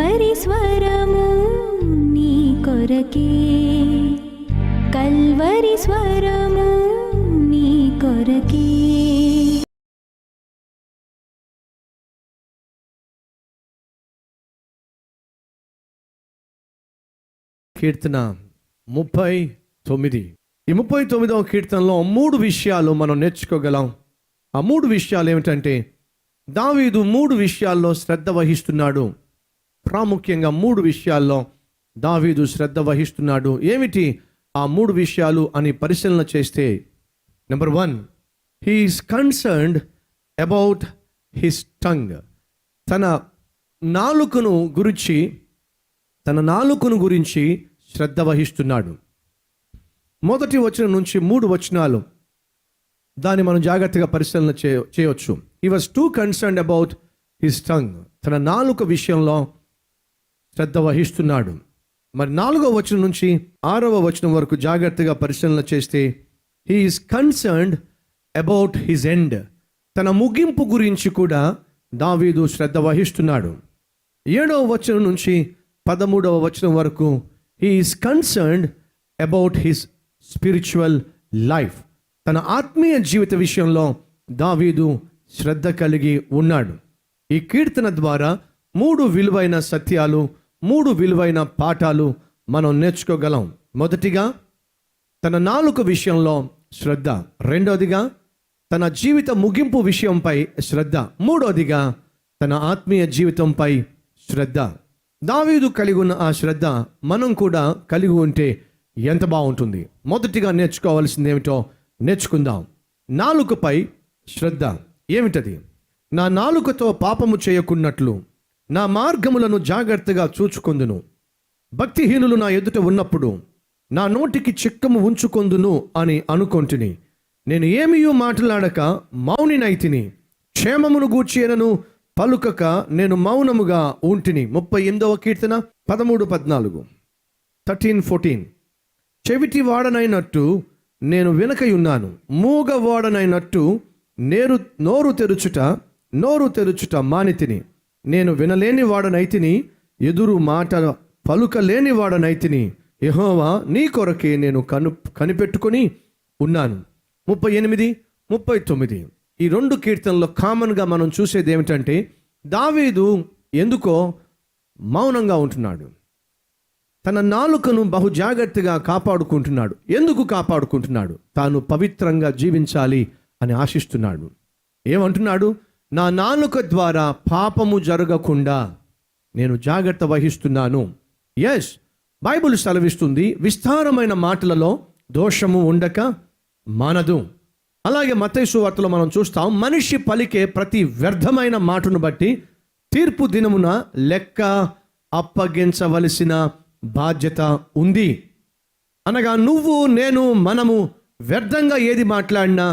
Calvary స్వరము నీ కొరకే, కల్వరి స్వరము నీ కొరకే. కీర్తన 39. ఈ 39వ కీర్తనలో 3 విషయాలు మనం నేర్చుకోగలం. ఆ 3 విషయాలు ఏమిటంటే, దావీదు 3 విషయాల్లో శ్రద్ధ వహిస్తున్నాడు. ప్రాముఖ్యంగా 3 విషయాల్లో దావీదు శ్రద్ధ వహిస్తున్నాడు. ఏమిటి ఆ 3 విషయాలు అని పరిశీలన చేస్తే, number 1, he is concerned about his tongue. తన నాలుకను గురించి శ్రద్ధ వహిస్తున్నాడు. మొదటి వచనం నుంచి 3 వచనాలు దాన్ని మనం జాగ్రత్తగా పరిశీలన చేయవచ్చు. He was two concerned about his tongue. తన నాలుక విషయంలో శ్రద్ధ వహిస్తున్నాడు. మరి 4వ వచనం నుంచి 6వ వచనం వరకు జాగ్రత్తగా పరిశీలన చేస్తే, he is concerned about his end. తన ముగింపు గురించి కూడా దావీదు శ్రద్ధ వహిస్తున్నాడు. 7వ వచనం నుంచి 13వ వచనం వరకు he is concerned about his spiritual life. తన ఆత్మీయ జీవిత విషయంలో దావీదు శ్రద్ధ కలిగి ఉన్నాడు. ఈ కీర్తన ద్వారా 3 విలువైన సత్యాలు, 3 విలువైన పాఠాలు మనం నేర్చుకోగలం. మొదటిగా, తన నాలుక విషయంలో శ్రద్ధ. రెండవదిగా, తన జీవిత ముగింపు విషయంపై శ్రద్ధ. మూడవదిగా, తన ఆత్మీయ జీవితంపై శ్రద్ధ. దావీదు కలిగి ఉన్న ఆ శ్రద్ధ మనం కూడా కలిగి ఉంటే ఎంత బాగుంటుంది. మొదటిగా నేర్చుకోవాల్సింది ఏమిటో నేర్చుకుందాం. నాలుకపై శ్రద్ధ. ఏమిటది? నా నాలుకతో పాపము చేయకున్నట్లు నా మార్గములను జాగ్రత్తగా చూచుకొందును. భక్తిహీనులు నా ఎదుట ఉన్నప్పుడు నా నోటికి చిక్కము ఉంచుకొందును అని అనుకొంటిని. నేను ఏమీయూ మాట్లాడక మౌనినైతిని. క్షేమమును గూర్చినను పలుకక నేను మౌనముగా ఉంటిని. 38వ కీర్తన 13-14. 13-14. చెవిటి వాడనైనట్టు నేను వినకయున్నాను, మూగ వాడనైనట్టు నోరు తెరుచుట మానితిని. నేను వినలేని వాడనైతిని, ఎదురు మాట పలుకలేని వాడనైతిని. యెహోవా నీ కొరకే నేను కనిపెట్టుకొని ఉన్నాను. 38, 39. ఈ 2 కీర్తనలో కామన్గా మనం చూసేది ఏమిటంటే, దావీదు ఎందుకో మౌనంగా ఉంటున్నాడు. తన నాలుకను బహు జాగ్రత్తగా కాపాడుకుంటున్నాడు. ఎందుకు కాపాడుకుంటున్నాడు? తాను పవిత్రంగా జీవించాలి అని ఆశిస్తున్నాడు. ఏమంటున్నాడు? నా నాలుక ద్వారా పాపము జరగకుండా నేను జాగ్రత్త వహిస్తున్నాను. ఎస్, బైబిల్ సెలవిస్తుంది, విస్తారమైన మాటలలో దోషము ఉండక మానదు. అలాగే మత్తయి సువార్తలో మనం చూస్తాం, మనిషి పలికే ప్రతి వ్యర్థమైన మాటను బట్టి తీర్పు దినమున లెక్క అప్పగించవలసిన బాధ్యత ఉంది. అనగా నువ్వు, నేను, మనము వ్యర్థంగా ఏది మాట్లాడినా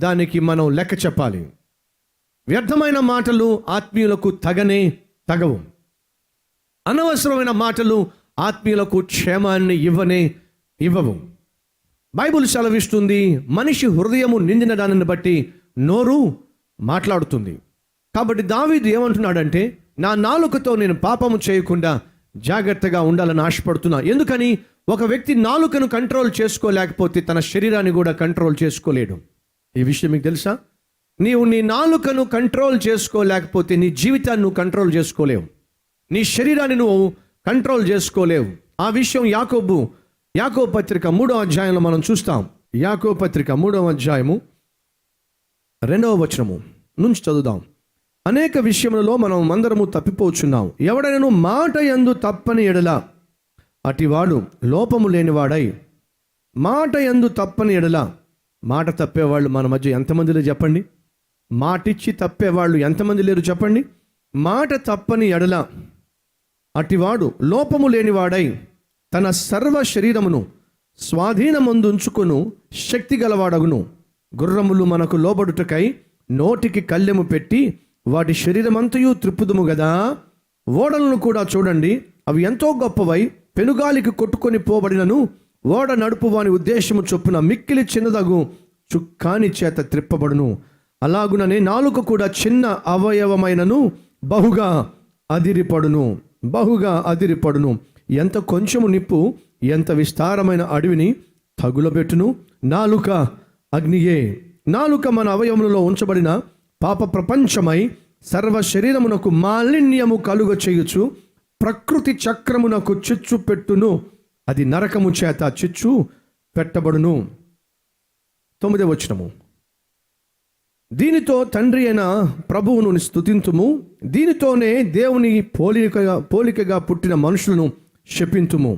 దానికి మనం లెక్క చెప్పాలి. వ్యర్థమైన మాటలు ఆత్మీయులకు తగవు. అనవసరమైన మాటలు ఆత్మీయులకు క్షేమాన్ని ఇవ్వవు. బైబిల్ సెలవిస్తుంది, మనిషి హృదయము నిండిన దానిని బట్టి నోరు మాట్లాడుతుంది. కాబట్టి దావీదు ఏమంటున్నాడంటే, నా నాలుకతో నేను పాపము చేయకుండా జాగ్రత్తగా ఉండాలని ఆశపడుతున్నా. ఎందుకని? ఒక వ్యక్తి నాలుకను కంట్రోల్ చేసుకోలేకపోతే తన శరీరాన్ని కూడా కంట్రోల్ చేసుకోలేడు. ఈ విషయం మీకు తెలుసా? నీవు నీ నాలుకను కంట్రోల్ చేసుకోలేకపోతే నీ జీవితాన్ని నువ్వు కంట్రోల్ చేసుకోలేవు, నీ శరీరాన్ని నువ్వు కంట్రోల్ చేసుకోలేవు. ఆ విషయం యాకోబు పత్రిక 3వ అధ్యాయంలో మనం చూస్తాం. యాకోబు పత్రిక 3వ అధ్యాయము 2వ వచనము నుంచి చదువుదాం. అనేక విషయములలో మనం అందరము తప్పిపోచున్నాం. ఎవడైనా మాట యందు తప్పని ఎడల అటివాడు లోపము లేనివాడై. మాట యందు తప్పని ఎడల. మాట తప్పేవాళ్ళు మన మధ్య ఎంతమంది లేరు చెప్పండి? మాటిచ్చి తప్పేవాళ్ళు ఎంతమంది లేరు చెప్పండి? మాట తప్పని ఎడల అటివాడు లోపము లేనివాడై తన సర్వ శరీరమును స్వాధీనమందుంచుకొను శక్తి గలవాడగును. గుర్రములు మనకు లోబడుటకై నోటికి కళ్ళెము పెట్టి వాటి శరీరమంతయు త్రిప్పుదుము గదా. ఓడలను కూడా చూడండి, అవి ఎంతో గొప్పవై పెనుగాలికి కొట్టుకొని పోబడినను ఓడ నడుపు వాని ఉద్దేశము చొప్పున మిక్కిలి చిన్నదగు చుక్కాని చేత త్రిప్పబడును. అలాగుననే నాలుక కూడా చిన్న అవయవమైనను బహుగా అదిరిపడును. బహుగా అదిరిపడును. ఎంత కొంచెము నిప్పు ఎంత విస్తారమైన అడవిని తగులబెట్టును. నాలుక అగ్నియే. నాలుక మన అవయవములలో ఉంచబడిన పాప ప్రపంచమై సర్వ శరీరమునకు మాలిన్యము కలుగ చేయుచు ప్రకృతి చక్రమునకు చిచ్చు పెట్టును. అది నరకము చేత చిచ్చు పెట్టబడును. 9వ వచనము. దీనితో తండ్రి అయిన ప్రభువును స్తుతింతుము, దీనితోనే దేవుని పోలికగా పుట్టిన మనుషులను శపింతుము.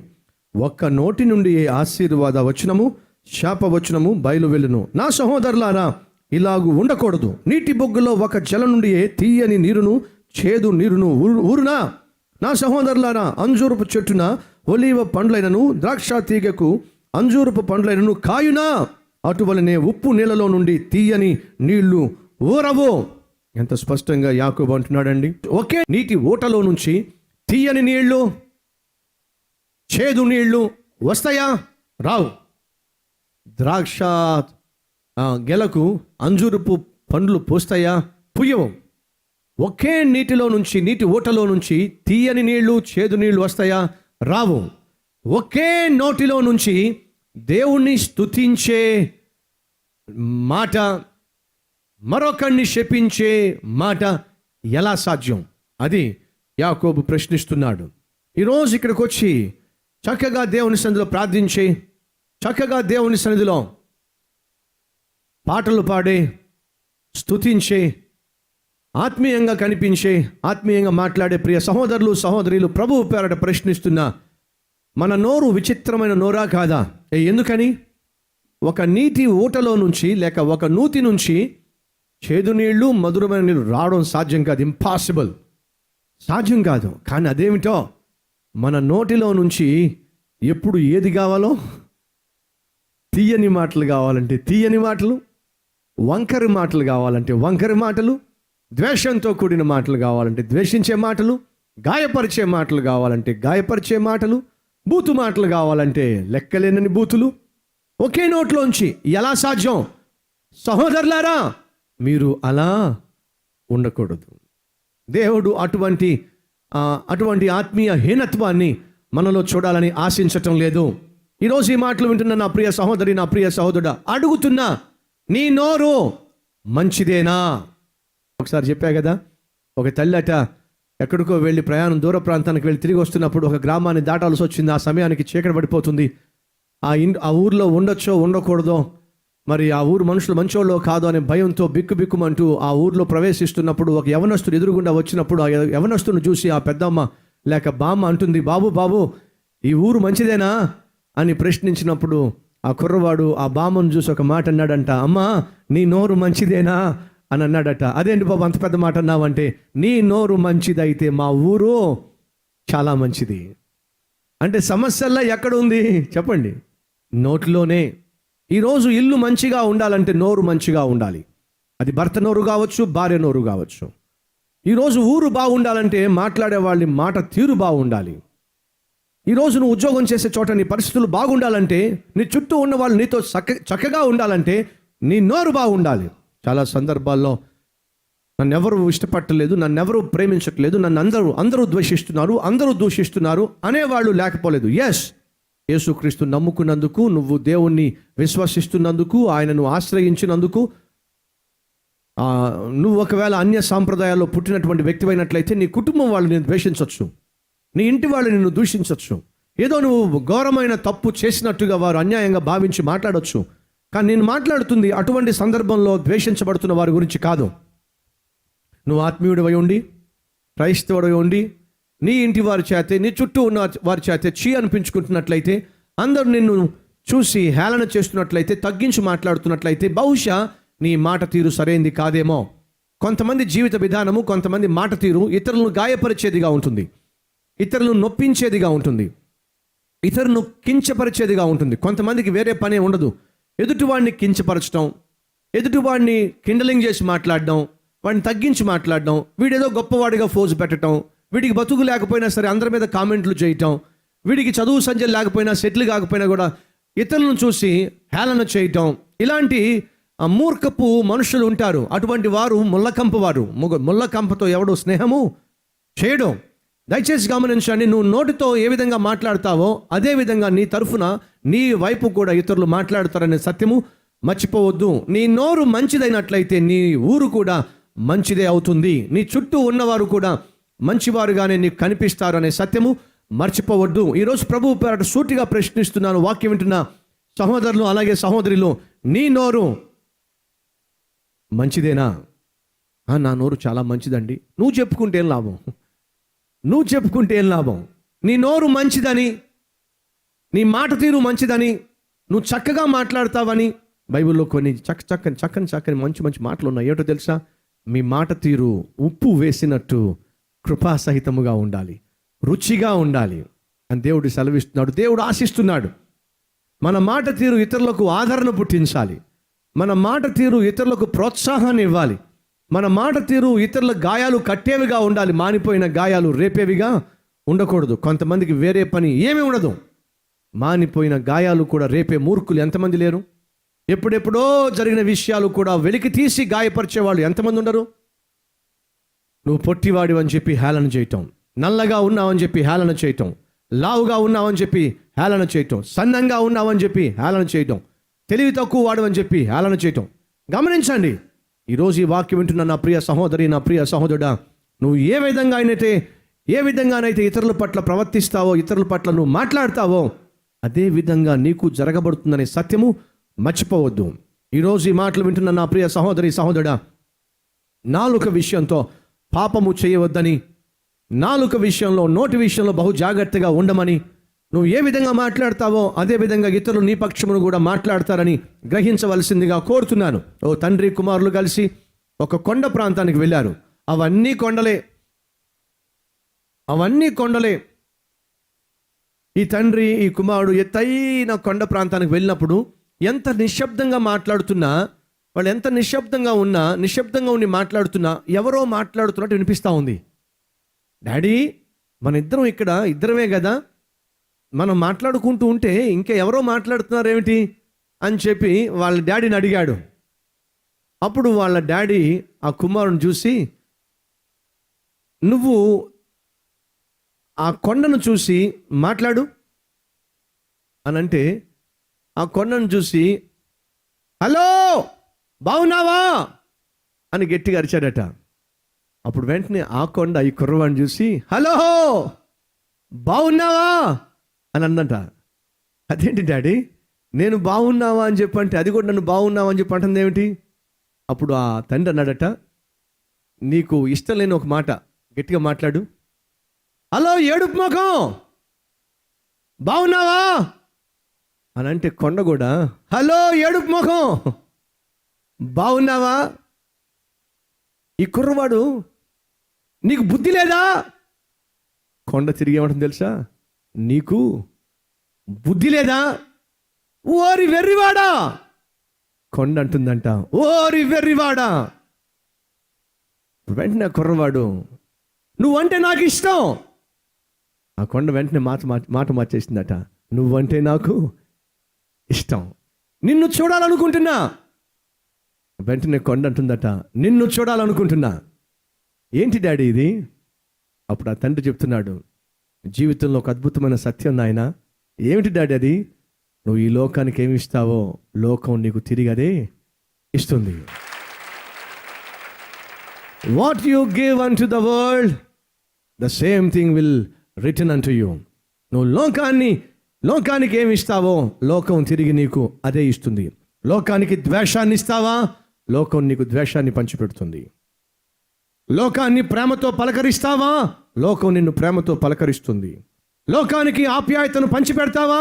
ఒక్క నోటి నుండి ఆశీర్వాద వచనము శాపవచనము బయలువెళ్ళును. నా సహోదరులారా, ఇలాగూ ఉండకూడదు. నీటి బొగ్గులో ఒక జల నుండి తీయని నీరును చేదు నీరును ఊరునా? నా సహోదరులారా, అంజూరపు చెట్టున ఒలీవ పండ్లైనను ద్రాక్ష తీగకు అంజూరపు పండ్లైనను కాయునా? అటువలనే ఉప్పు నీళ్ళలో నుండి తీయని నీళ్లు ఊరవు. ఎంత స్పష్టంగా యాకోబు అంటున్నాడండి. ఒకే నీటి ఊటలో నుంచి తీయని నీళ్లు చేదు నీళ్లు వస్తాయా? రావు. ద్రాక్ష గెలకు అంజూరపు పండ్లు పూస్తాయా? పుయ్యవు. ఒకే నీటిలో నుంచి, నీటి ఊటలో నుంచి తీయని నీళ్లు చేదు నీళ్లు వస్తాయా? రావు. ఒకే నోటిలో నుంచి దేవుణ్ణి స్తుతించే మాట, మరొకరిని శపించే మాట ఎలా సాధ్యం? అది యాకోబు ప్రశ్నిస్తున్నాడు. ఈరోజు ఇక్కడికి వచ్చి చక్కగా దేవుని సన్నిధిలో ప్రార్థించే, చక్కగా దేవుని సన్నిధిలో పాటలు పాడే, స్తుతించే, ఆత్మీయంగా కనిపించే, ఆత్మీయంగా మాట్లాడే ప్రియ సహోదరులు సహోదరులు, ప్రభువు పేరట ప్రశ్నిస్తున్నా, మన నోరు విచిత్రమైన నోరా కాదా? ఎందుకని? ఒక నీటి ఊటలో నుంచి లేక ఒక నూతి నుంచి చేదు నీళ్లు మధురమైన నీళ్ళు రావడం సాధ్యం కాదు. ఇంపాసిబుల్, సాధ్యం కాదు. కానీ అదేమిటో, మన నోటిలో నుంచి ఎప్పుడు ఏది కావాలో, తీయని మాటలు కావాలంటే తీయని మాటలు, వంకరి మాటలు కావాలంటే వంకరి మాటలు, ద్వేషంతో కూడిన మాటలు కావాలంటే ద్వేషించే మాటలు, గాయపరిచే మాటలు కావాలంటే గాయపరిచే మాటలు, బూతు మాటలు కావాలంటే లెక్కలేనని బూతులు ఒకే నోట్లోంచి ఎలా సాధ్యం? సహోదరులారా, మీరు అలా ఉండకూడదు. దేవుడు అటువంటి ఆత్మీయ హీనత్వాన్ని మనలో చూడాలని ఆశించటం లేదు. ఈరోజు ఈ మాటలు వింటున్న నా ప్రియ సహోదరి, నా ప్రియ సహోదరుడా, అడుగుతున్నా, నీ నోరు మంచిదేనా? ఒకసారి చెప్పా కదా, ఒక తల్లట ఎక్కడికో వెళ్ళి ప్రయాణం దూర ప్రాంతానికి వెళ్ళి తిరిగి వస్తున్నప్పుడు ఒక గ్రామాన్ని దాటాల్సి వచ్చింది. ఆ సమయానికి చీకటి పడిపోతుంది. ఆ ఊర్లో ఉండొచ్చో ఉండకూడదో, మరి ఆ ఊరు మనుషులు మంచోళ్ళో కాదో అనే భయంతో బిక్కుబిక్కుమంటూ ఆ ఊర్లో ప్రవేశిస్తున్నప్పుడు ఒక యవనస్తుడు ఎదురుగుండా వచ్చినప్పుడు ఆ యవనస్తుని చూసి ఆ పెద్దమ్మ లేక బామ్మ అంటుంది, బాబు బాబు, ఈ ఊరు మంచిదేనా అని ప్రశ్నించినప్పుడు ఆ కుర్రవాడు ఆ బామ్మను చూసి ఒక మాట అన్నాడంట, అమ్మా నీ నోరు మంచిదేనా అని అన్నాడట. అదేంటి బాబు అంత పెద్ద మాట అన్నావంటే, నీ నోరు మంచిదైతే మా ఊరు చాలా మంచిది. అంటే సమస్యల్లో ఎక్కడ ఉంది చెప్పండి? నోటిలోనే. ఈరోజు ఇల్లు మంచిగా ఉండాలంటే నోరు మంచిగా ఉండాలి. అది భర్త నోరు కావచ్చు, భార్య నోరు కావచ్చు. ఈరోజు ఊరు బాగుండాలంటే మాట్లాడే వాళ్ళ మాట తీరు బాగుండాలి. ఈరోజు నువ్వు ఉద్యోగం చేసే చోట నీ పరిస్థితులు బాగుండాలంటే, నీ చుట్టూ ఉన్న వాళ్ళు నీతో చక్కగా ఉండాలంటే నీ నోరు బాగుండాలి. చాలా సందర్భాల్లో నన్ను ఎవరు ఇష్టపట్టలేదు, నన్ను ఎవరు ప్రేమించట్లేదు, నన్ను అందరూ ద్వేషిస్తున్నారు, అందరూ దూషిస్తున్నారు అనేవాళ్ళు లేకపోలేదు. ఎస్, యేసుక్రీస్తు నమ్ముకున్నందుకు, నువ్వు దేవుణ్ణి విశ్వసిస్తున్నందుకు, ఆయనను ఆశ్రయించినందుకు, నువ్వు ఒకవేళ అన్య సాంప్రదాయాల్లో పుట్టినటువంటి వ్యక్తివైనట్లయితే నీ కుటుంబం వాళ్ళు నేను ద్వేషించవచ్చు, నీ ఇంటి వాళ్ళు నిన్ను దూషించవచ్చు, ఏదో నువ్వు ఘోరమైన తప్పు చేసినట్టుగా వారు అన్యాయంగా భావించి మాట్లాడవచ్చు. కానీ నేను మాట్లాడుతుంది అటువంటి సందర్భంలో ద్వేషించబడుతున్న వారి గురించి కాదు. నువ్వు ఆత్మీయుడివై ఉండి, క్రైస్తవుడివై ఉండి, నీ ఇంటి వారి చేతే, నీ చుట్టూ ఉన్న వారి చేతే అనిపించుకుంటున్నట్లయితే, అందరూ నిన్ను చూసి హేళన చేస్తున్నట్లయితే, తగ్గించి మాట్లాడుతున్నట్లయితే, బహుశా నీ మాట తీరు సరైంది కాదేమో. కొంతమంది జీవిత విధానము, కొంతమంది మాట తీరు ఇతరులను గాయపరిచేదిగా ఉంటుంది, ఇతరులను నొప్పించేదిగా ఉంటుంది, ఇతరులను కించపరిచేదిగా ఉంటుంది. కొంతమందికి వేరే పనే ఉండదు, ఎదుటివాడిని కించపరచడం, ఎదుటివాడిని కిండలింగ్ చేసి మాట్లాడడం, వాడిని తగ్గించి మాట్లాడడం, వీడేదో గొప్పవాడిగా ఫోజు పెట్టడం, వీడికి బతుకు లేకపోయినా సరే అందరి మీద కామెంట్లు చేయటం, వీడికి చదువు సంజలు లేకపోయినా సెటిల్ కాకపోయినా కూడా ఇతరులను చూసి హేళన చేయటం, ఇలాంటి మూర్ఖపు మనుషులు ఉంటారు. అటువంటి వారు ముళ్ళకంప వారు. ముళ్ళకంపతో ఎవడు స్నేహము చేయడం. దయచేసి గమనించండి, నువ్వు నోటితో ఏ విధంగా మాట్లాడతావో అదే విధంగా నీ తరఫున నీ వైపు కూడా ఇతరులు మాట్లాడతారనే సత్యము మర్చిపోవద్దు. నీ నోరు మంచిదైనట్లయితే నీ ఊరు కూడా మంచిదే అవుతుంది. నీ చుట్టూ ఉన్నవారు కూడా మంచివారుగానే నీకు కనిపిస్తారు అనే సత్యము మర్చిపోవద్దు. ఈరోజు ప్రభువు పేరట సూటిగా ప్రశ్నిస్తున్నాను. వాక్యం వింటున్న సహోదరులు అలాగే సహోదరులు, నీ నోరు మంచిదేనా? నా నోరు చాలా మంచిదండి. నువ్వు చెప్పుకుంటే ఏం లాభం? నువ్వు చెప్పుకుంటే ఏం లాభం? నీ నోరు మంచిదని, నీ మాట తీరు మంచిదని, నువ్వు చక్కగా మాట్లాడతావని బైబిల్లో కొన్ని చక్కని మంచి మాటలు ఉన్నాయి. ఏటో తెలుసా? మీ మాట తీరు ఉప్పు వేసినట్టు కృపాసహితముగా ఉండాలి, రుచిగా ఉండాలి అని దేవుడు సెలవిస్తున్నాడు. దేవుడు ఆశిస్తున్నాడు. మన మాట తీరు ఇతరులకు ఆదరణ పుట్టించాలి. మన మాట తీరు ఇతరులకు ప్రోత్సాహాన్ని ఇవ్వాలి. మన మాట తీరు ఇతరుల గాయాలు కట్టేవిగా ఉండాలి, మానిపోయిన గాయాలు రేపేవిగా ఉండకూడదు. కొంతమందికి వేరే పని ఏమీ ఉండదు, మానిపోయిన గాయాలు కూడా రేపే మూర్ఖులు ఎంతమంది లేరు? ఎప్పుడెప్పుడో జరిగిన విషయాలు కూడా వెలికి తీసి గాయపరిచేవాళ్ళు ఎంతమంది ఉండరు? నువ్వు పొట్టివాడివి అని చెప్పి హేళన చేయటం, నల్లగా ఉన్నావని చెప్పి హేళన చేయటం, లావుగా ఉన్నావని చెప్పి హేళన చేయటం, సన్నంగా ఉన్నావని చెప్పి హేళన చేయటం, తెలివి తక్కువ వాడవని చెప్పి హేళన చేయటం. గమనించండి, ఈరోజు ఈ వాక్యం వింటున్న నా ప్రియ సహోదరి, నా ప్రియ సహోదరుడా, నువ్వు ఏ విధంగానైతే ఇతరుల పట్ల ప్రవర్తిస్తావో, ఇతరుల పట్ల నువ్వు మాట్లాడతావో అదే విధంగా నీకు జరగబడుతుందనే సత్యము మర్చిపోవద్దు. ఈరోజు ఈ మాటలు వింటున్న నా ప్రియ సహోదరి సహోదరుడా, నాలుక విషయంతో పాపము చేయవద్దని, నాలుక విషయంలో, నోటి విషయంలో బహు జాగ్రత్తగా ఉండమని, నువ్వు ఏ విధంగా మాట్లాడతావో అదే విధంగా ఇతరులు నీ పక్షమును కూడా మాట్లాడతారని గ్రహించవలసిందిగా కోరుతున్నాను. ఓ తండ్రి కుమారులు కలిసి ఒక కొండ ప్రాంతానికి వెళ్ళారు. అవన్నీ కొండలే. ఈ తండ్రి ఈ కుమారుడు ఎత్తైన కొండ ప్రాంతానికి వెళ్ళినప్పుడు ఎంత నిశ్శబ్దంగా మాట్లాడుతున్నా, వాళ్ళు ఎంత నిశ్శబ్దంగా ఉండి మాట్లాడుతున్నా ఎవరో మాట్లాడుతున్నట్టు వినిపిస్తూ ఉంది. డాడీ, మన ఇద్దరమే కదా, మనం మాట్లాడుకుంటూ ఉంటే ఇంకా ఎవరో మాట్లాడుతున్నారు ఏమిటి అని చెప్పి వాళ్ళ డాడీని అడిగాడు. అప్పుడు వాళ్ళ డాడీ ఆ కుమారుని చూసి, నువ్వు ఆ కొండను చూసి మాట్లాడు అని అంటే, ఆ కొండను చూసి హలో బాగున్నావా అని గట్టిగా అరిచాడట. అప్పుడు వెంటనే ఆ కొండ ఈ కుర్రవాడిని చూసి హలో బాగున్నావా అని అందంట. అదేంటి డాడీ, నేను బాగున్నావా అని చెప్పంటే అది కూడా నన్ను బాగున్నావా అని చెప్పి అంటుంది ఏమిటి? అప్పుడు ఆ తండ్రి అన్నాడట, నీకు ఇష్టం లేని ఒక మాట గట్టిగా మాట్లాడు. హలో ఏడుపు ముఖం బాగున్నావా అని అంటే కొండ కూడా హలో ఏడుపు ముఖం బాగున్నావా? ఈ కుర్రవాడు, నీకు బుద్ధి లేదా? కొండ తిరిగి ఏమంటుంది తెలుసా? నీకు బుద్ధి లేదా? ఓరి వెర్రివాడా. కొండ అంటుందంట, ఓరి వెర్రివాడా. వెంటనే కుర్రవాడు, నువ్వంటే నాకు ఇష్టం. ఆ కొండ వెంటనే మాట మార్చేసిందట, నువ్వంటే నాకు ఇష్టం, నిన్ను చూడాలనుకుంటున్నా. వెంటనే కొండ అంటుందట, నిన్ను చూడాలనుకుంటున్నా. ఏంటి డాడీ ఇది? అప్పుడు ఆ తండ్రి చెప్తున్నాడు, జీవితంలో ఒక అద్భుతమైన సత్యం నాయన. ఏమిటి డాడీ అది? నువ్వు ఈ లోకానికి ఏమి ఇస్తావో లోకం నీకు తిరిగి అదే ఇస్తుంది. What you give an to the world the same thing will return an to you. నువ్వు లోకానికి ఏమి ఇస్తావో లోకం తిరిగి నీకు అదే ఇస్తుంది. లోకానికి ద్వేషాన్ని ఇస్తావా, లోకం నీకు ద్వేషాన్ని పంచిపెడుతుంది. లోకాన్ని ప్రేమతో పలకరిస్తావా, లోకం నిన్ను ప్రేమతో పలకరిస్తుంది. లోకానికి ఆప్యాయతను పంచిపెడతావా,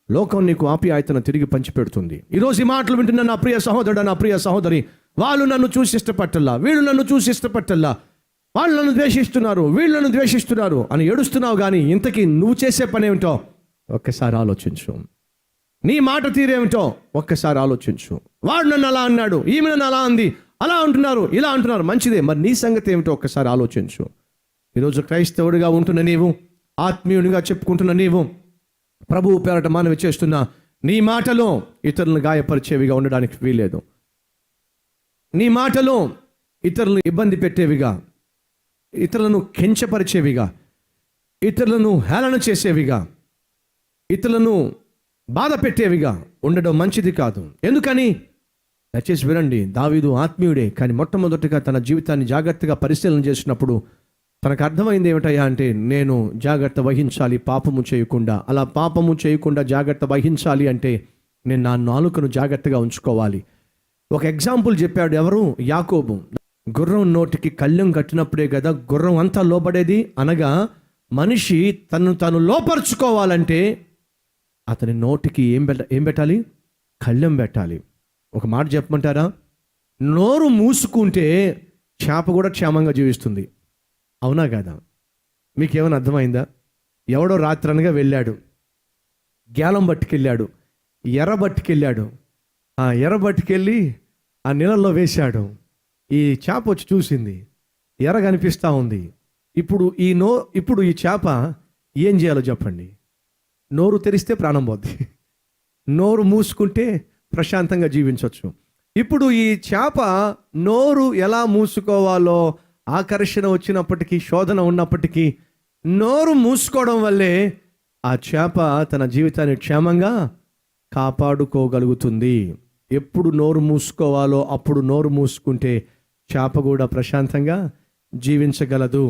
లోకం నీకు ఆప్యాయతను తిరిగి పంచిపెడుతుంది. ఈరోజు ఈ మాటలు వింటున్న నా ప్రియ సహోదరుడు, నా ప్రియ సహోదరి, వాళ్ళు నన్ను చూసి ఇష్టపట్టల్లా, వీళ్ళు నన్ను చూసి ఇష్టపట్టల్లా, వాళ్ళు నన్ను ద్వేషిస్తున్నారు, వీళ్ళు నన్ను ద్వేషిస్తున్నారు అని ఏడుస్తున్నావు. కానీ ఇంతకీ నువ్వు చేసే పని ఏమిటో ఒక్కసారి ఆలోచించు. నీ మాట తీరేమిటో ఒక్కసారి ఆలోచించు. వాడు నన్ను అలా అన్నాడు, ఈమె నన్ను అలా అంది, అలా అంటున్నారు, ఇలా అంటున్నారు, మంచిదే, మరి నీ సంగతి ఏమిటో ఒక్కసారి ఆలోచించు. ఈరోజు క్రైస్తవుడిగా ఉంటున్న నీవు, ఆత్మీయునిగా చెప్పుకుంటున్న నీవు, ప్రభువు పేరట మనవి చేస్తున్న నీ మాటలో ఇతరులను గాయపరిచేవిగా ఉండడానికి వీలేదు. నీ మాటలో ఇతరులను ఇబ్బంది పెట్టేవిగా, ఇతరులను కించపరిచేవిగా, ఇతరులను హేళన చేసేవిగా, ఇతరులను బాధ పెట్టేవిగా ఉండడం మంచిది కాదు. ఎందుకని? దయచేసి వినండి. దావీదు ఆత్మీయుడే, కానీ మొట్టమొదటిగా తన జీవితాన్ని జాగ్రత్తగా పరిశీలన చేసినప్పుడు తనకు అర్థమైంది ఏమిటయ్యా అంటే, నేను జాగ్రత్త వహించాలి పాపము చేయకుండా. అలా పాపము చేయకుండా జాగ్రత్త వహించాలి అంటే నేను నా నాలుకను జాగ్రత్తగా ఉంచుకోవాలి. ఒక ఎగ్జాంపుల్ చెప్పాడు. ఎవరు? యాకోబు. గుర్రం నోటికి కళ్ళెం కట్టినప్పుడే కదా గుర్రం అంతా లోబడేది. అనగా మనిషి తను తాను లోపరుచుకోవాలంటే అతని నోటికి ఏం పెట్టాలి? కళ్ళెం పెట్టాలి. ఒక మాట చెప్పమంటారా? నోరు మూసుకుంటే చేప కూడా క్షేమంగా జీవిస్తుంది. అవునా కాదా? మీకేమైనా అర్థమైందా? ఎవడో రాత్రనగా వెళ్ళాడు, గేలం పట్టుకెళ్ళాడు, ఎర్ర పట్టుకెళ్ళాడు. ఆ ఎర్ర పట్టుకెళ్ళి ఆ నీళ్ళల్లో వేశాడు. ఈ చేప వచ్చి చూసింది, ఎర్ర కనిపిస్తూ ఉంది. ఇప్పుడు ఈ చేప ఏం చేయాలో చెప్పండి? నోరు తెరిస్తే ప్రాణం పోద్ది, నోరు మూసుకుంటే ప్రశాంతంగా జీవించవచ్చు. ఇప్పుడు ఈ చేప నోరు ఎలా మూసుకోవాలో ఆకర్షణ వచ్చినప్పటికీ, శోధన ఉన్నప్పటికీ, నోరు మూసుకోవడం వల్లే ఆ చేప తన జీవితాన్ని క్షేమంగా కాపాడుకోగలుగుతుంది. ఎప్పుడు నోరు మూసుకోవాలో అప్పుడు నోరు మూసుకుంటే చేప కూడా ప్రశాంతంగా జీవించగలదు.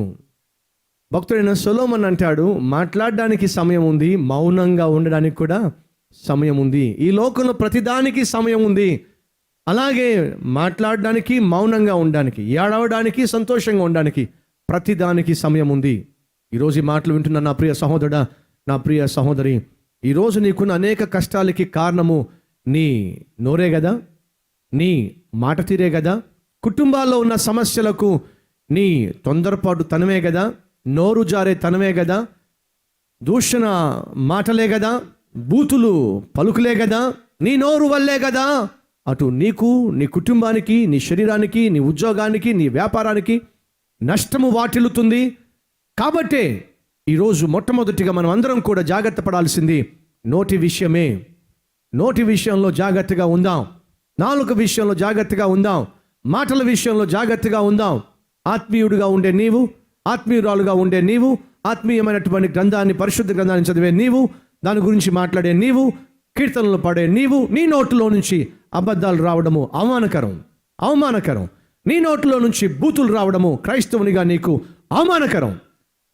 భక్తుడైన సొలొమోన్ అంటాడు, మాట్లాడడానికి సమయం ఉంది, మౌనంగా ఉండడానికి కూడా సమయం ఉంది. ఈ లోకంలో ప్రతిదానికి సమయం ఉంది. అలాగే మాట్లాడడానికి, మౌనంగా ఉండడానికి, ఏడవడానికి, సంతోషంగా ఉండడానికి ప్రతిదానికి సమయం ఉంది. ఈరోజు ఈ మాటలు వింటున్న నా ప్రియ సహోదరుడా, నా ప్రియ సహోదరి, ఈరోజు నీకున్న అనేక కష్టాలకి కారణము నీ నోరే కదా, నీ మాట తీరే కదా. కుటుంబాల్లో ఉన్న సమస్యలకు నీ తొందరపాటు తనమే కదా, నోరు జారే తనమే కదా, దూషణ మాటలే కదా, బూతులు పలుకులే కదా, నీ నోరు వల్లే కదా అటు నీకు, నీ కుటుంబానికి, నీ శరీరానికి, నీ ఉద్యోగానికి, నీ వ్యాపారానికి నష్టము వాటిల్లుతుంది. కాబట్టే ఈరోజు మొట్టమొదటిగా మనం అందరం కూడా జాగ్రత్త పడాల్సింది నోటి విషయమే. నోటి విషయంలో జాగ్రత్తగా ఉందాం, నాలుక విషయంలో జాగ్రత్తగా ఉందాం, మాటల విషయంలో జాగ్రత్తగా ఉందాం. ఆత్మీయుడిగా ఉండే నీవు, ఆత్మీయురాలుగా ఉండే నీవు, ఆత్మీయమైనటువంటి గ్రంథాన్ని, పరిశుద్ధ గ్రంథాన్ని చదివే నీవు, దాని గురించి మాట్లాడే నీవు, కీర్తనలు పాడే నీవు, నీ నోట్లో నుంచి అబద్ధాలు రావడము అవమానకరం. నీ నోట్లో నుంచి బూతులు రావడము క్రైస్తవునిగా నీకు అవమానకరం.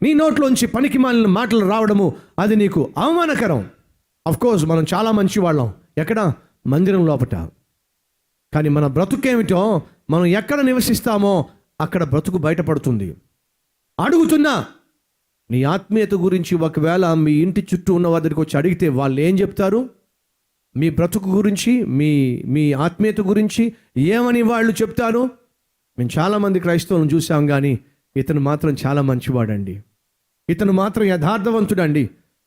నీ నోట్లోంచి పనికి మాలిన మాటలు రావడము అది నీకు అవమానకరం. కోర్స్ మనం చాలా మంచి వాళ్ళం, ఎక్కడ? మందిరం లోపట. కానీ మన బ్రతుకేమిటో, మనం ఎక్కడ నివసిస్తామో అక్కడ బ్రతుకు బయటపడుతుంది. అడుగుతున్నా, నీ ఆత్మీయత గురించి ఒకవేళ మీ ఇంటి చుట్టూ ఉన్న వారి దగ్గరికి వచ్చి అడిగితే వాళ్ళు ఏం చెప్తారు? మీ బ్రతుకు గురించి, మీ ఆత్మీయత గురించి ఏమని వాళ్ళు చెప్తారు? మేము చాలామంది క్రైస్తవులను చూసాం, కానీ ఇతను మాత్రం చాలా మంచివాడండి, ఇతను మాత్రం యథార్థవంతుడండి,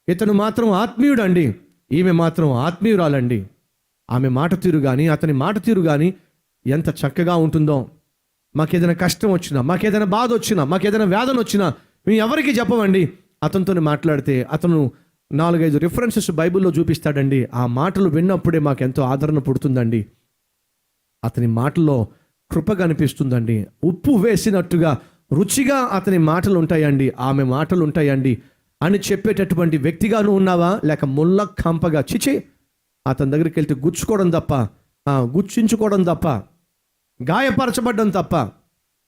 ఇతను మాత్రం ఆత్మీయుడండి, ఈమె మాత్రం ఆత్మీయురాలండి. ఆమె మాట తీరు కానీ, అతని మాట తీరు కానీ ఎంత చక్కగా ఉంటుందో. మాకేదైనా కష్టం వచ్చినా, మాకేదైనా బాధ వచ్చినా, మాకేదైనా వేదన వచ్చినా మేము ఎవరికి చెప్పమండి. అతనితో మాట్లాడితే అతను 4-5 రిఫరెన్సెస్ బైబిల్లో చూపిస్తాడండి. ఆ మాటలు విన్నప్పుడే మాకెంతో ఆదరణ పుడుతుందండి. అతని మాటల్లో కృప కనిపిస్తుందండి. ఉప్పు వేసినట్టుగా రుచిగా అతని మాటలు ఉంటాయండి, ఆమె మాటలు ఉంటాయండి అని చెప్పేటటువంటి వ్యక్తిగాను ఉన్నావా? లేక ముళ్ళ కంపగా చిచి అతని దగ్గరికి వెళ్తే గుచ్చుకోవడం తప్ప, గుచ్చించుకోవడం తప్ప, గాయపరచబడ్డం తప్ప,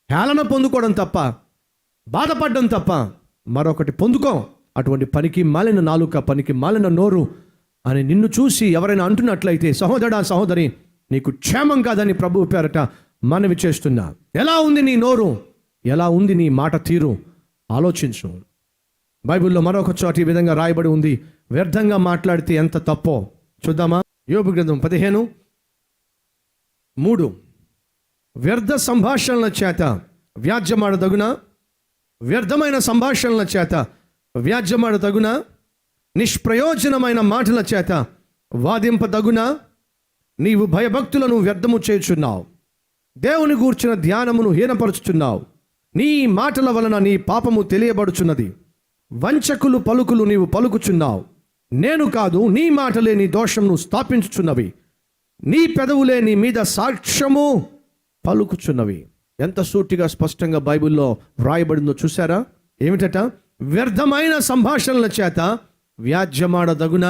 హేళన పొందుకోవడం తప్ప, బాధపడడం తప్ప మరొకటి పొందుకో. అటువంటి పనికి మాలిన నాలుక, పనికి మాలిన నోరు అని నిన్ను చూసి ఎవరైనా అంటున్నట్లయితే, సహోదరా సహోదరి, నీకు క్షేమం కాదని ప్రభువు పేరట మనవి చేస్తున్నా. ఎలా ఉంది నీ నోరు? ఎలా ఉంది నీ మాట తీరు? ఆలోచించు. బైబిల్లో మరొక చోట ఈ విధంగా రాయబడి ఉంది, వ్యర్థంగా మాట్లాడితే ఎంత తప్పో చూద్దామా? యోబు గ్రంథం 15:3. వ్యర్థ సంభాషణల చేత వ్యాజ్యమాడదగునా? వ్యర్థమైన సంభాషణల చేత వ్యాజ్యమాడదగునా? నిష్ప్రయోజనమైన మాటల చేత వాదింపదగునా? నీవు భయభక్తులను వ్యర్థము చేయుచున్నావు, దేవుని గూర్చిన ధ్యానమును హీనపరుచుచున్నావు. నీ మాటల వలన నీ పాపము తెలియబడుచున్నది, వంచకులు పలుకులు నీవు పలుకుచున్నావు. నేను కాదు, నీ మాటలే నీ దోషమును స్థాపించుచున్నవి, నీ పెదవులే నీ మీద సాక్ష్యము పలుకుచున్నవి. ఎంత సూటిగా స్పష్టంగా బైబిల్లో వ్రాయబడిందో చూసారా? ఏమిటట? వ్యర్థమైన సంభాషణల చేత వ్యాజ్యమాడదగున,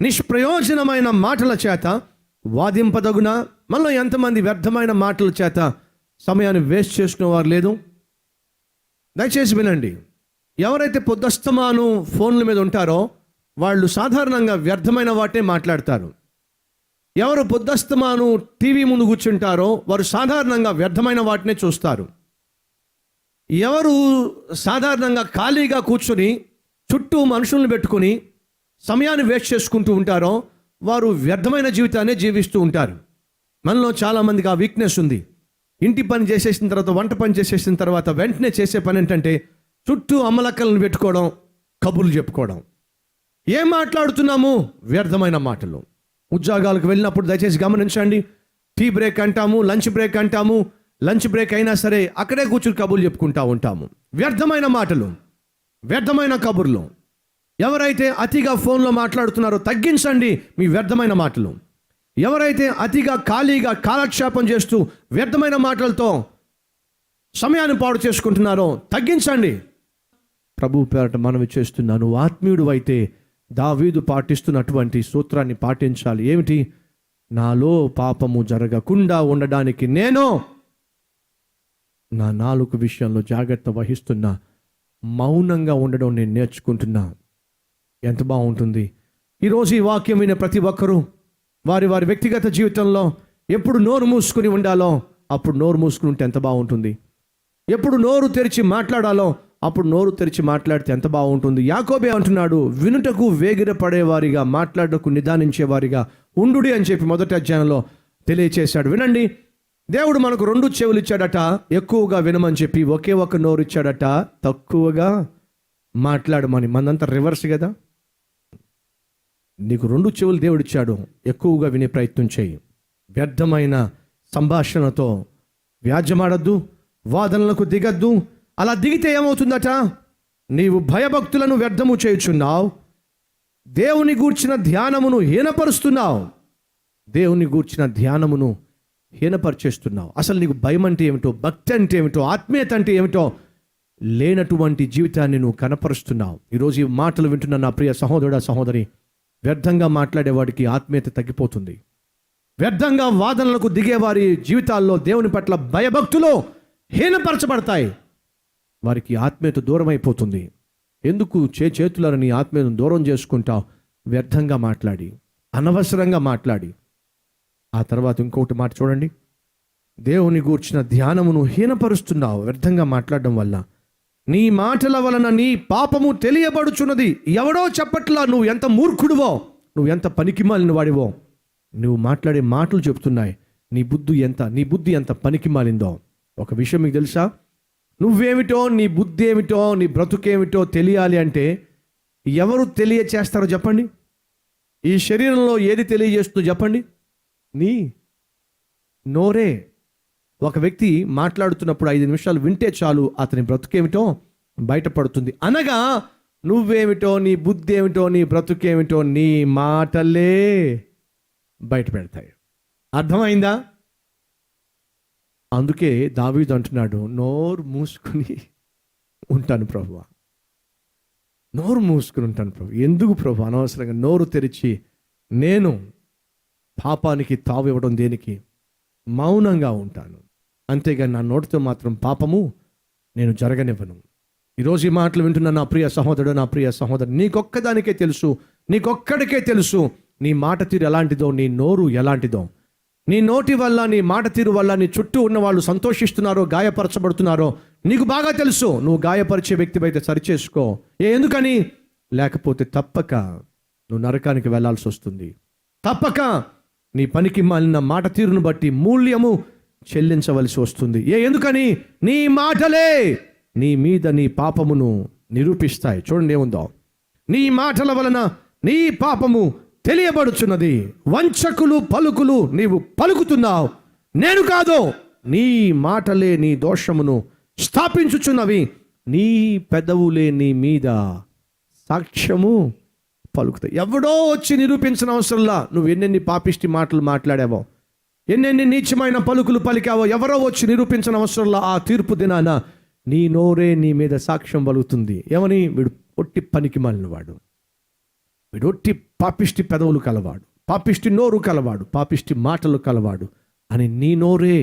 నిష్ప్రయోజనమైన మాటల చేత వాదింపదగున. మనలో ఎంతమంది వ్యర్థమైన మాటల చేత సమయాన్ని వేస్ట్ చేసుకునే వారు లేదు? దయచేసి వినండి. ఎవరైతే పొద్దస్తమాను ఫోన్ల మీద ఉంటారో వాళ్ళు సాధారణంగా వ్యర్థమైన వాటే మాట్లాడతారు. ఎవరు పొద్దస్తమాను టీవీ ముందు కూర్చుంటారో వారు సాధారణంగా వ్యర్థమైన వాటినే చూస్తారు. ఎవరు సాధారణంగా ఖాళీగా కూర్చొని చుట్టూ మనుషులను పెట్టుకొని సమయాన్ని వేస్ట్ చేసుకుంటూ ఉంటారో వారు వ్యర్థమైన జీవితాన్ని జీవిస్తూ ఉంటారు. మనలో చాలామందికి ఆ వీక్నెస్ ఉంది. ఇంటి పని చేసేసిన తర్వాత, వంట పని చేసేసిన తర్వాత వెంటనే చేసే పని ఏంటంటే చుట్టూ అమ్మలక్కలను పెట్టుకోవడం, కబుర్లు చెప్పుకోవడం. ఏం మాట్లాడుతున్నాము? వ్యర్థమైన మాటలు. ఉద్యోగాలకు వెళ్ళినప్పుడు దయచేసి గమనించండి. టీ బ్రేక్ అంటాము, లంచ్ బ్రేక్ అంటాము. లంచ్ బ్రేక్ అయినా సరే అక్కడే కూర్చుని కబుర్లు చెప్పుకుంటూ ఉంటాము. వ్యర్థమైన మాటలు, వ్యర్థమైన కబుర్లు. ఎవరైతే అతిగా ఫోన్లో మాట్లాడుతున్నారో తగ్గించండి మీ వ్యర్థమైన మాటలు. ఎవరైతే అతిగా ఖాళీగా కాలక్షేపం చేస్తూ వ్యర్థమైన మాటలతో సమయాన్ని పాడు చేసుకుంటున్నారో తగ్గించండి. ప్రభు పేరట మనవి చేస్తున్నాను. నువ్వు ఆత్మీయుడు అయితే దావీదు పాటిస్తున్నటువంటి సూత్రాన్ని పాటించాలి. ఏమిటి? నాలో పాపము జరగకుండా ఉండడానికి నేను నా నాలుగు విషయంలో జాగ్రత్త వహిస్తున్నా. మౌనంగా ఉండడం నేను నేర్చుకుంటున్నా. ఎంత బాగుంటుంది. ఈరోజు ఈ వాక్యం వినే ప్రతి ఒక్కరూ వారి వారి వ్యక్తిగత జీవితంలో ఎప్పుడు నోరు మూసుకుని ఉండాలో అప్పుడు నోరు మూసుకుని ఉంటే ఎంత బాగుంటుంది. ఎప్పుడు నోరు తెరిచి మాట్లాడాలో అప్పుడు నోరు తెరిచి మాట్లాడితే ఎంత బాగుంటుంది. యాకోబే అంటున్నాడు, వినుటకు వేగిరపడేవారిగా, మాట్లాడకు నిదానించేవారిగా ఉండుడి అని చెప్పి మొదటి అధ్యాయంలో తెలియచేశాడు. వినండి, దేవుడు మనకు 2 చెవులు ఇచ్చాడట, ఎక్కువగా వినమని చెప్పి. ఒకే ఒక నోరు ఇచ్చాడట, తక్కువగా మాట్లాడమని. మనంతా రివర్స్ కదా. నీకు 2 చెవులు దేవుడు ఇచ్చాడు, ఎక్కువగా వినే ప్రయత్నం చేయి. వ్యర్థమైన సంభాషణతో వ్యాజ్యమాడద్దు, వాదనలకు దిగద్దు. అలా దిగితే ఏమవుతుందట? నీవు భయభక్తులను వ్యర్థము చేయుచున్నావు, దేవుని గూర్చిన ధ్యానమును హీనపరుస్తున్నావు. దేవుని గూర్చిన ధ్యానమును హీనపరిచేస్తున్నావు. అసలు నీకు భయం అంటే ఏమిటో, భక్తి అంటే ఏమిటో, ఆత్మీయత అంటే ఏమిటో లేనటువంటి జీవితాన్ని నువ్వు కనపరుస్తున్నావు. ఈరోజు ఈ మాటలు వింటున్న నా ప్రియ సహోదరుడా, సహోదరి, వ్యర్థంగా మాట్లాడేవాడికి ఆత్మీయత తగ్గిపోతుంది. వ్యర్థంగా వాదనలకు దిగేవారి జీవితాల్లో దేవుని పట్ల భయభక్తులు హీనపరచబడతాయి. వారికి ఆత్మీయత దూరం అయిపోతుంది. ఎందుకు చేతులను నీ ఆత్మీయతను దూరం చేసుకుంటావు? వ్యర్థంగా మాట్లాడి, అనవసరంగా మాట్లాడి. ఆ తర్వాత ఇంకొకటి మాట చూడండి, దేవుని గూర్చిన ధ్యానమును హీనపరుస్తున్నావు. వ్యర్థంగా మాట్లాడడం వల్ల నీ మాటల వలన నీ పాపము తెలియబడుచున్నది. ఎవడో చెప్పట్లా నువ్వు ఎంత మూర్ఖుడువో, నువ్వు ఎంత పనికిమాలిన వాడివో. నువ్వు మాట్లాడే మాటలు చెప్తున్నాయి నీ బుద్ధి ఎంత పనికిమాలిందో. ఒక విషయం మీకు తెలుసా? నువ్వేమిటో, నీ బుద్ధి ఏమిటో, నీ బ్రతుకేమిటో తెలియాలి అంటే ఎవరు తెలియచేస్తారో చెప్పండి? ఈ శరీరంలో ఏది తెలియజేస్తుందో చెప్పండి? నీ నోరే. ఒక వ్యక్తి మాట్లాడుతున్నప్పుడు 5 నిమిషాలు వింటే చాలు అతని బ్రతుకేమిటో బయటపడుతుంది. అనగా నువ్వేమిటో, నీ బుద్ధి ఏమిటో, నీ బ్రతుకేమిటో నీ మాటలే బయట పెడతాయి. అర్థమైందా? అందుకే దావీదు అంటున్నాడు, నోరు మూసుకుని ఉంటాను ప్రభువా, నోరు మూసుకుని ఉంటాను ప్రభు. ఎందుకు ప్రభు అనవసరంగా నోరు తెరిచి నేను పాపానికి తావు ఇవ్వడం దేనికి? మౌనంగా ఉంటాను. అంతేగాని నా నోటితో మాత్రం పాపము నేను జరగనివ్వను. ఈరోజు ఈ మాటలు వింటున్న నా ప్రియ సహోదరుడు, నా ప్రియ సహోదరు, నీకొక్కదానికే తెలుసు, నీకొక్కడికే తెలుసు నీ మాట తీరు ఎలాంటిదో, నీ నోరు ఎలాంటిదో. నీ నోటి వల్ల, నీ మాట తీరు వల్ల నీ చుట్టూ ఉన్న వాళ్ళు సంతోషిస్తున్నారో, గాయపరచబడుతున్నారో నీకు బాగా తెలుసు. నువ్వు గాయపరిచే వ్యక్తి అయితే సరిచేసుకో. ఎందుకని? లేకపోతే తప్పక నువ్వు నరకానికి వెళ్లాల్సి వస్తుంది. తప్పక నీ పనికి మాలిన మాట తీరును బట్టి మూల్యము చెల్లించవలసి వస్తుంది. ఎందుకని? నీ మాటలే నీ మీద నీ పాపమును నిరూపిస్తాయి. చూడండి ఏముందో, నీ మాటల వలన నీ పాపము తెలియబడుచున్నది. వంచకులు పలుకులు నీవు పలుకుతున్నావు, నేను కాదు. నీ మాటలే నీ దోషమును స్థాపించుచున్నవి, నీ పెదవులే నీ మీద సాక్ష్యము పలుకుతాయి. ఎవడో వచ్చి నిరూపించిన అవసరంలా నువ్వు ఎన్నెన్ని పాపిష్టి మాటలు మాట్లాడావో, ఎన్నెన్ని నీచమైన పలుకులు పలికావో ఎవరో వచ్చి నిరూపించిన అవసరంలా ఆ తీర్పు దినాన నీ నోరే నీ మీద సాక్ష్యం పలుకుతుంది. ఏమని? వీడు ఒట్టి పనికి మాలినవాడు, వీడు ఒట్టి పాపిష్టి పెదవులు కలవాడు, పాపిష్టి నోరు కలవాడు, పాపిష్టి మాటలు కలవాడు అని నీ నోరే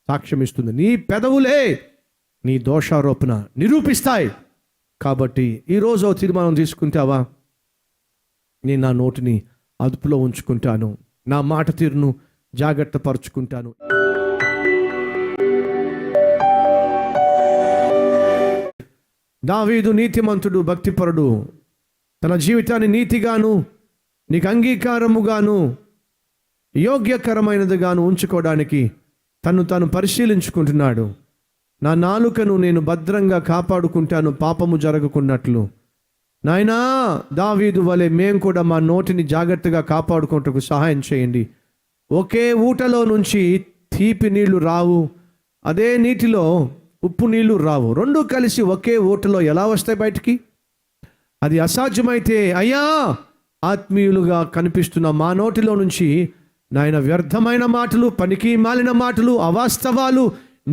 సాక్ష్యం ఇస్తుంది. నీ పెదవులే నీ దోషారోపణ నిరూపిస్తాయి. కాబట్టి ఈరోజు తీర్మానం తీసుకుంటావా? నేను నా నోటిని అదుపులో ఉంచుకుంటాను, నా మాట తీరును జాగ్రత్త పరుచుకుంటాను. దావీదు నీతిమంతుడు, భక్తిపరుడు. తన జీవితాన్ని నీతిగాను, నీకు అంగీకారముగాను, యోగ్యకరమైనదిగాను ఉంచుకోవడానికి తను పరిశీలించుకుంటున్నాడు. నా నాలుకను నేను భద్రంగా కాపాడుకుంటాను, పాపము జరగకున్నట్లు. నాయనా, దావీదు వలె మేము కూడా మా నోటిని జాగ్రత్తగా కాపాడుకుంటకు సహాయం చేయండి. ఒకే ఊటలో నుంచి తీపి నీళ్లు రావు, అదే నీటిలో ఉప్పు నీళ్లు రావు. రెండు కలిసి ఒకే ఊటలో ఎలా వస్తాయి బయటికి? అది అసాధ్యమైతే అయ్యా, ఆత్మీయులుగా కనిపిస్తున్న మా నోటిలో నుంచి నాయన వ్యర్థమైన మాటలు, పనికి మాలిన మాటలు, అవాస్తవాలు,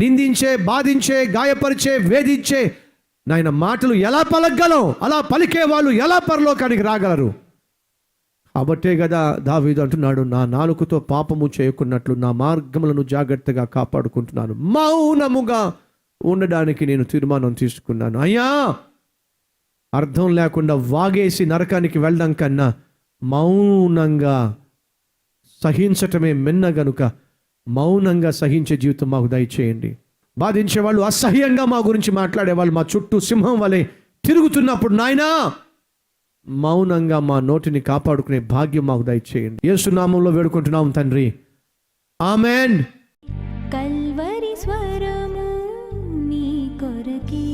నిందించే, బాధించే, గాయపరిచే, వేధించే నాయన మాటలు ఎలా పలకగలం? అలా పలికే వాళ్ళు ఎలా పరలోకానికి రాగలరు? కాబట్టే కదా దావీదు అంటున్నాడు, నా నాలుకతో పాపము చేయకున్నట్లు నా మార్గములను జాగ్రత్తగా కాపాడుకుంటున్నాను, మౌనముగా ఉండడానికి నేను తీర్మానం తీసుకున్నాను. అయ్యా, అర్థం లేకుండా వాగేసి నరకానికి వెళ్ళడం కన్నా మౌనంగా సహించటమే మిన్న గనుక మౌనంగా సహించే జీవితం మాకు దయచేయండి. బాధించే వాళ్ళు, అసహ్యంగా మా గురించి మాట్లాడే వాళ్ళు మా చుట్టూ సింహం వలె తిరుగుతున్నప్పుడు నాయనా, మౌనంగా మా నోటిని కాపాడుకునే భాగ్యం మాకు దయచేయండి. యేసు నామములో వేడుకుంటున్నాం తండ్రి, ఆమెన్. కల్వరి స్వరము నీ కొరకే.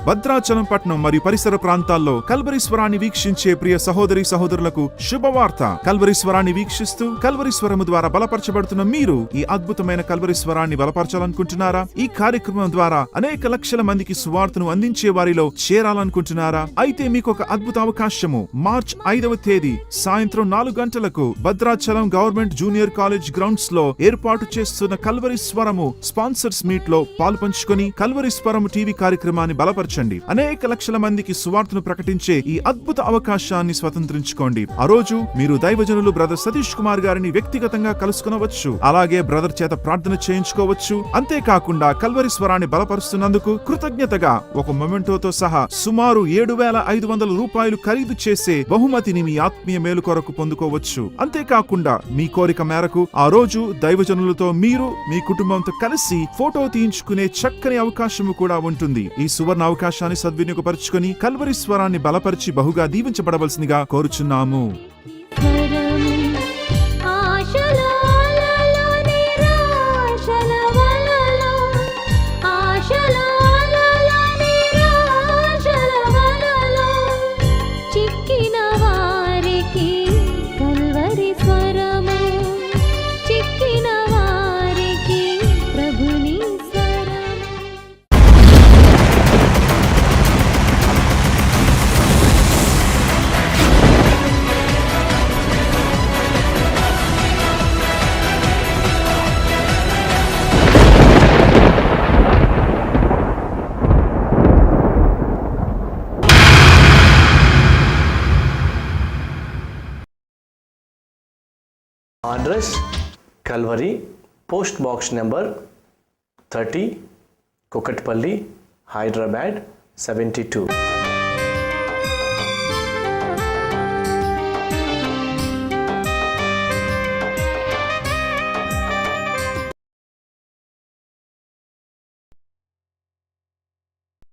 భద్రాచలం పట్టణం మరియు పరిసర ప్రాంతాల్లో కల్వరి స్వరాన్ని వీక్షించే ప్రియ సహోదరి సహోదరులకు శుభవార్త. కల్వరి స్వరాన్ని వీక్షిస్తూ కల్వరి స్వరము ద్వారా బలపరచబడుతున్న మీరు ఈ అద్భుతమైన కల్వరి స్వరాన్ని బలపరచాలనుకుంటున్నారా? ఈ కార్యక్రమం ద్వారా అనేక లక్షల మందికి సువార్తను అందించే వారిలో చేరాలనుకుంటున్నారా? అయితే మీకు ఒక అద్భుత అవకాశము. మార్చ్ 5వ తేదీ సాయంత్రం 4 గంటలకు Bhadrachalam government junior college grounds లో ఏర్పాటు చేస్తున్న కల్వరి స్వరము స్పాన్సర్స్ మీట్ లో పాల్పంచుకొని కల్వరి స్వరము టీవీ కార్యక్రమాన్ని బలపరచండి. అనేక లక్షల మందికి సువార్తను ప్రకటించే ఈ అద్భుత అవకాశాన్ని స్వతంత్రించుకోండి. ఆ రోజు మీరు దైవజనులు బ్రదర్ సతీష్ కుమార్ గారిని వ్యక్తిగతంగా కలుసుకునవచ్చు. అలాగే బ్రదర్ చేత ప్రార్థన చేయించుకోవచ్చు. అంతేకాకుండా కల్వరి స్వరాన్ని బలపరుస్తున్నందుకు కృతజ్ఞతగా ఒక మొమెంటోతో సహా సుమారు 7,500 రూపాయలు ఖరీదు చేసే బహుమతిని మీ ఆత్మీయ మేలు కొరకు పొందుకోవచ్చు. అంతేకాకుండా మీ కోరిక మేరకు ఆ రోజు దైవజనులతో మీరు మీ కుటుంబంతో కలిసి ఫోటో తీయించుకునే చక్కని అవకాశము కూడా ఉంటుంది. ఈ సువర్ణ అవకాశాన్ని సద్వినియోగపరుచుకొని కల్వరి స్వరాన్ని బలపరిచి బహుగా దీవించబడవలసిందిగా కోరుచున్నాము. Address Calvary, post box number 30, Kukatpally, Hyderabad 72.